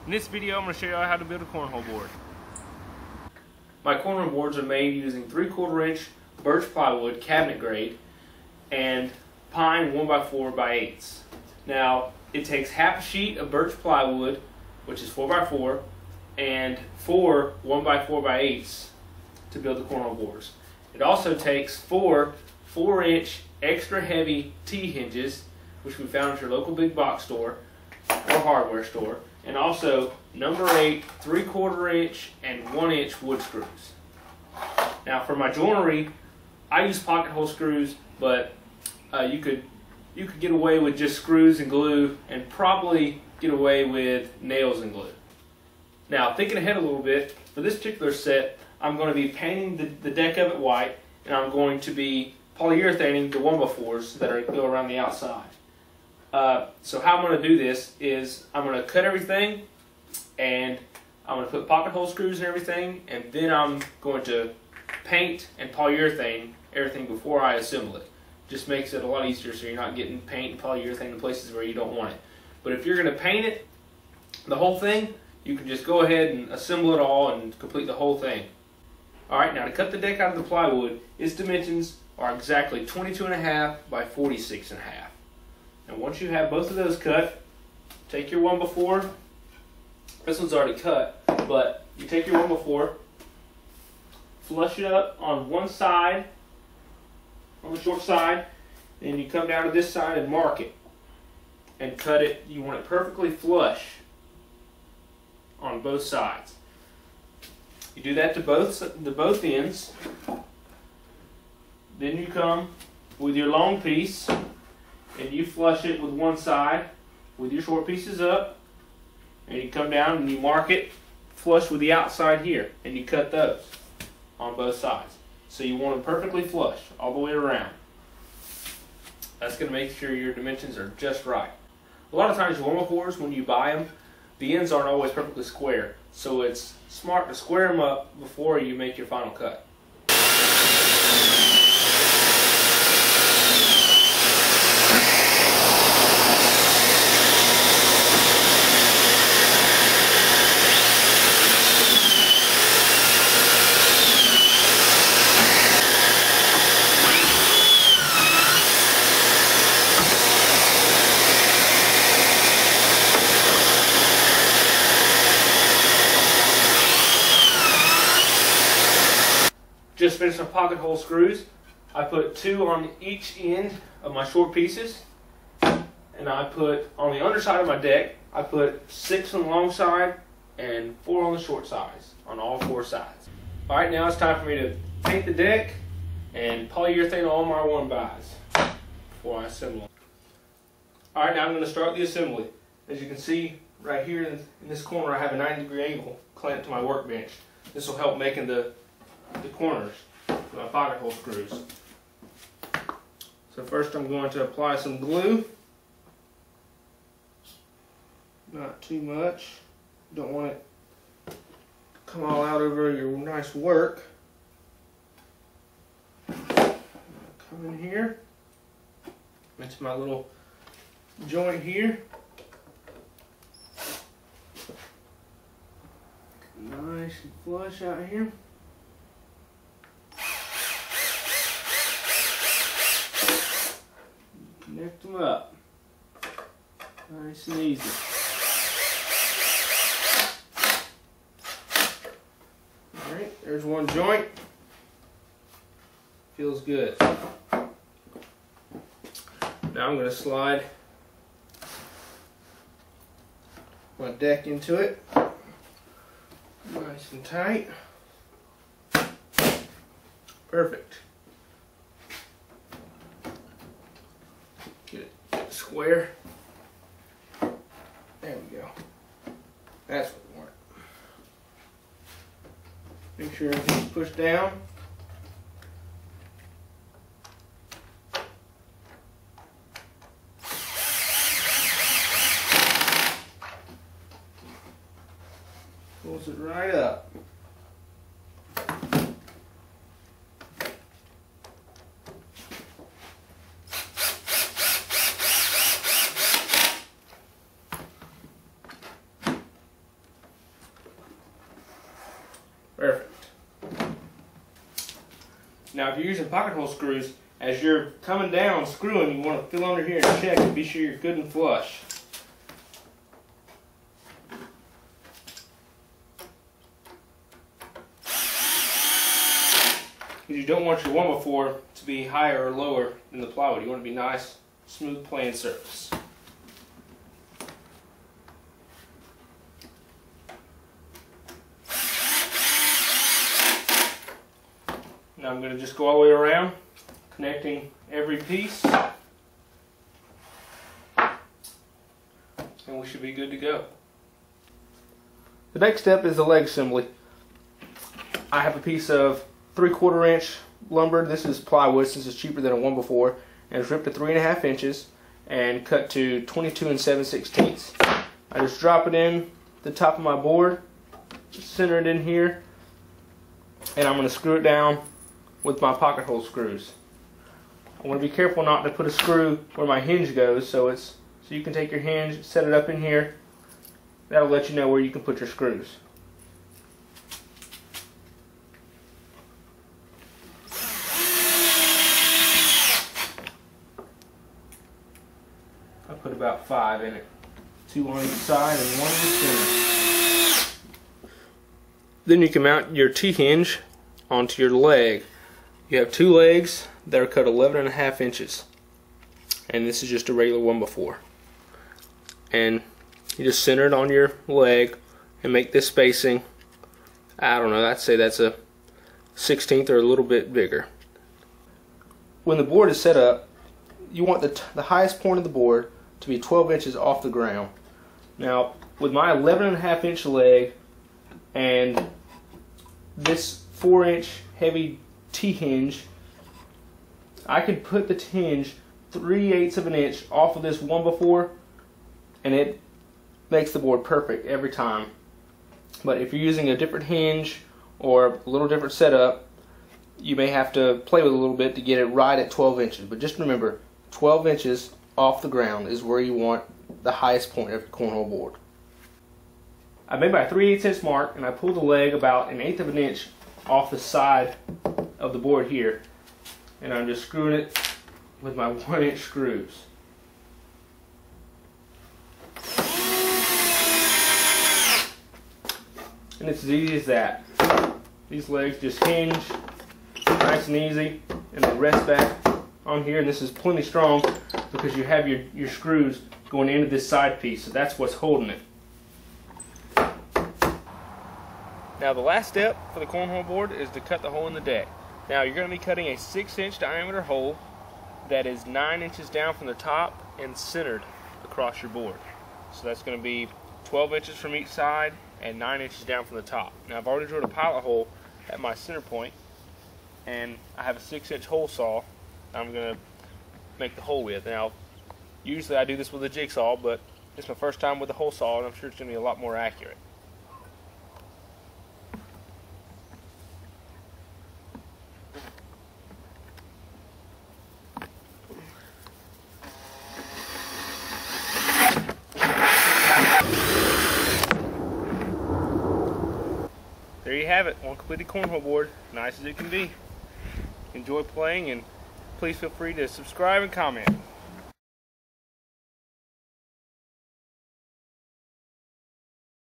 In this video, I'm going to show you how to build a cornhole board. My cornhole boards are made using 3/4 inch birch plywood, cabinet grade, and pine 1x4x8. Now, it takes half a sheet of birch plywood, which is 4x4, and 4 1x4x8 to build the cornhole boards. It also takes 4 4-inch extra heavy T-hinges, which we found at your local big box store or hardware store, and also number 8 3/4 inch and 1-inch wood screws. Now for my joinery, I use pocket hole screws, but you could get away with just screws and glue, and probably get away with nails and glue. Now thinking ahead a little bit, for this particular set, I'm going to be painting the deck of it white, and I'm going to be polyurethaning the 1x4s that go around the outside. So how I'm going to do this is I'm going to cut everything, and I'm going to put pocket hole screws and everything, and then I'm going to paint and polyurethane everything before I assemble it. Just makes it a lot easier so you're not getting paint and polyurethane in places where you don't want it. But if you're going to paint it, the whole thing, you can just go ahead and assemble it all and complete the whole thing. Alright, now to cut the deck out of the plywood, its dimensions are exactly 22.5 by 46.5. And once you have both of those cut, take your 1x4. This one's already cut, but you take your 1x4, flush it up on one side, on the short side, and you come down to this side and mark it and cut it. You want it perfectly flush on both sides. You do that to both ends. Then you come with your long piece and you flush it with one side with your short pieces up, and you come down and you mark it flush with the outside here, and you cut those on both sides. So you want them perfectly flush all the way around. That's going to make sure your dimensions are just right. A lot of times your 1x4s, when you buy them, the ends aren't always perfectly square, so it's smart to square them up before you make your final cut. Just finished my pocket hole screws. I put 2 on each end of my short pieces, and I put on the underside of my deck, I put 6 on the long side and 4 on the short sides, on all 4 sides. Alright, now it's time for me to paint the deck and polyurethane all my 1x before I assemble them. Alright, now I'm going to start the assembly. As you can see right here in this corner, I have a 90-degree angle clamped to my workbench. This will help making the corners with my pocket hole screws. So first I'm going to apply some glue. Not too much. Don't want it to come all out over your nice work. Come in here into my little joint here. Nice and flush out here. Connect them up. Nice and easy. Alright, there's one joint. Feels good. Now I'm going to slide my deck into it. Nice and tight. Perfect. Get it square. There we go. That's what we want. Make sure everything's pushed down. Pulls it right up. Now if you're using pocket hole screws, as you're coming down screwing, you want to feel under here and check and be sure you're good and flush. Because you don't want your 1x4 to be higher or lower than the plywood. You want it to be nice, smooth, plain surface. Now I'm going to just go all the way around, connecting every piece, and we should be good to go. The next step is the leg assembly. I have a piece of 3/4 inch lumber. This is plywood. This is cheaper than a 1x4, and it's ripped to 3.5 inches and cut to 22 7/16. I just drop it in the top of my board, center it in here, and I'm going to screw it down with my pocket hole screws. I want to be careful not to put a screw where my hinge goes, so you can take your hinge, set it up in here. That'll let you know where you can put your screws. I put about 5 in it, 2 on each side and 1 in the center. Then you can mount your T-hinge onto your leg. You have 2 legs that are cut 11.5 inches, and this is just a regular 1x4. And you just center it on your leg and make this spacing, I don't know, I'd say that's a 1/16 or a little bit bigger. When the board is set up, you want the highest point of the board to be 12 inches off the ground. Now, with my 11.5 inch leg and this 4-inch heavy T-hinge, I could put the hinge 3/8 of an inch off of this 1x4, and it makes the board perfect every time. But if you're using a different hinge or a little different setup, you may have to play with it a little bit to get it right at 12 inches. But just remember, 12 inches off the ground is where you want the highest point of your cornhole board. I made my 3/8 inch mark, and I pulled the leg about 1/8 of an inch off the side of the board here, and I'm just screwing it with my 1-inch screws. And it's as easy as that. These legs just hinge nice and easy, and they rest back on here, and this is plenty strong because you have your screws going into this side piece, so that's what's holding it. Now the last step for the cornhole board is to cut the hole in the deck. Now you're going to be cutting a 6-inch diameter hole that is 9 inches down from the top and centered across your board. So that's going to be 12 inches from each side and 9 inches down from the top. Now I've already drilled a pilot hole at my center point, and I have a 6-inch hole saw I'm going to make the hole with. Now usually I do this with a jigsaw, but it's my first time with a hole saw, and I'm sure it's going to be a lot more accurate. There you have it, one completed cornhole board, nice as it can be. Enjoy playing, and please feel free to subscribe and comment.